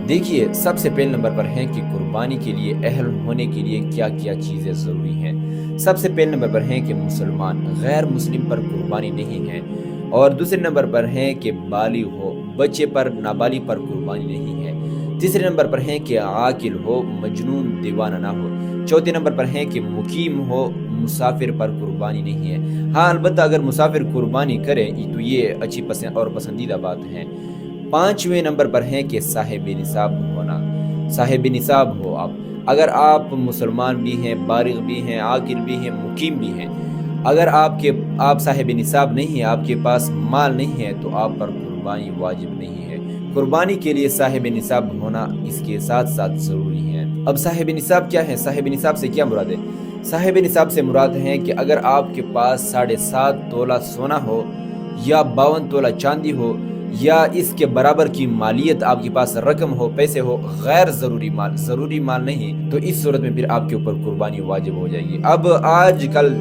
دیکھیے، سب سے پہلے نمبر پر ہے کہ قربانی کے لیے اہل ہونے کے لیے کیا کیا چیزیں ضروری ہیں۔ سب سے پہلے نمبر پر ہے کہ مسلمان غیر مسلم پر قربانی نہیں ہے، اور دوسرے نمبر پر ہے کہ بالغ ہو، بچے پر نابالغ پر قربانی نہیں ہے۔ تیسرے نمبر پر ہے کہ عاقل ہو، مجنون دیوانہ نہ ہو۔ چوتھے نمبر پر ہے کہ مقیم ہو، مسافر پر قربانی نہیں ہے۔ ہاں، البتہ اگر مسافر قربانی کرے تو یہ اچھی اور پسندیدہ بات ہے۔ پانچویں نمبر پر ہے کہ صاحب نصاب ہونا، صاحب نصاب ہو آپ۔ اگر آپ مسلمان بھی ہیں، بالغ بھی ہیں، عاقل بھی ہیں، مقیم بھی ہیں، اگر آپ صاحب نصاب نہیں ہیں، آپ کے پاس مال نہیں ہے، تو آپ پر قربانی واجب نہیں ہے۔ قربانی کے لیے صاحب نصاب ہونا اس کے ساتھ ساتھ ضروری ہے۔ اب صاحب نصاب کیا ہے؟ صاحب نصاب سے کیا مراد ہے؟ صاحب نصاب سے مراد ہے کہ اگر آپ کے پاس 7.5 تولہ سونا ہو، یا 52 تولہ چاندی ہو، یا اس کے برابر کی مالیت آپ کے پاس رقم ہو، پیسے ہو، غیر ضروری مال نہیں، تو اس صورت میں پھر آپ کے اوپر قربانی واجب ہو جائے گی۔ اب آج کل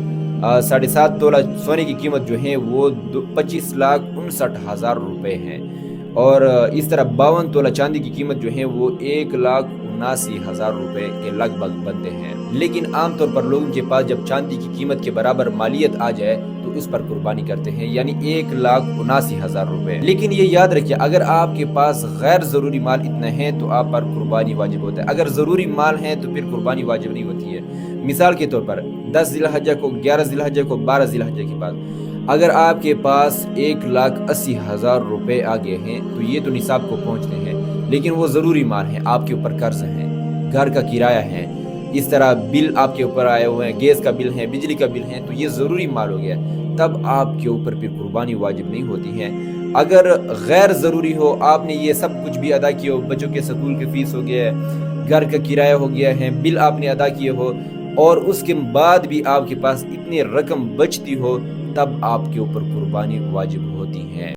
7.5 تولہ سونے کی قیمت جو ہے وہ 25,59,000 روپے ہے، اور اس طرح 52 تولہ چاندی کی قیمت جو ہے وہ 1,79,000 روپے کے لگ بھگ بنتے ہیں۔ لیکن عام طور پر لوگوں کے پاس جب چاندی کی قیمت کے برابر مالیت آ جائے تو اس پر قربانی کرتے ہیں، یعنی 1,79,000 روپے۔ لیکن یہ یاد رکھیے، اگر آپ کے پاس غیر ضروری مال اتنا ہے تو آپ پر قربانی واجب ہوتا ہے۔ اگر ضروری مال ہے تو پھر قربانی واجب نہیں ہوتی ہے۔ مثال کے طور پر 10 ذی الحجہ کو، 11 ذی الحجہ کو، 12 ذی الحجہ کے بعد اگر آپ کے پاس 1,80,000 روپے آگے ہیں تو یہ تو نصاب کو پہنچتے ہیں، لیکن وہ ضروری مال ہیں، آپ کے اوپر قرض ہیں، گھر کا کرایہ ہے، اس طرح بل آپ کے اوپر آئے ہوئے ہیں، گیس کا بل ہے، بجلی کا بل ہے، تو یہ ضروری مال ہو گیا، تب آپ کے اوپر پھر قربانی واجب نہیں ہوتی ہے۔ اگر غیر ضروری ہو، آپ نے یہ سب کچھ بھی ادا کیا ہو، بچوں کے سکول کی فیس ہو گیا ہے، گھر کا کرایہ ہو گیا ہے، بل آپ نے ادا کیے ہو، اور اس کے بعد بھی آپ کے پاس اتنی رقم بچتی ہو، تب آپ کے اوپر قربانی واجب ہوتی ہے۔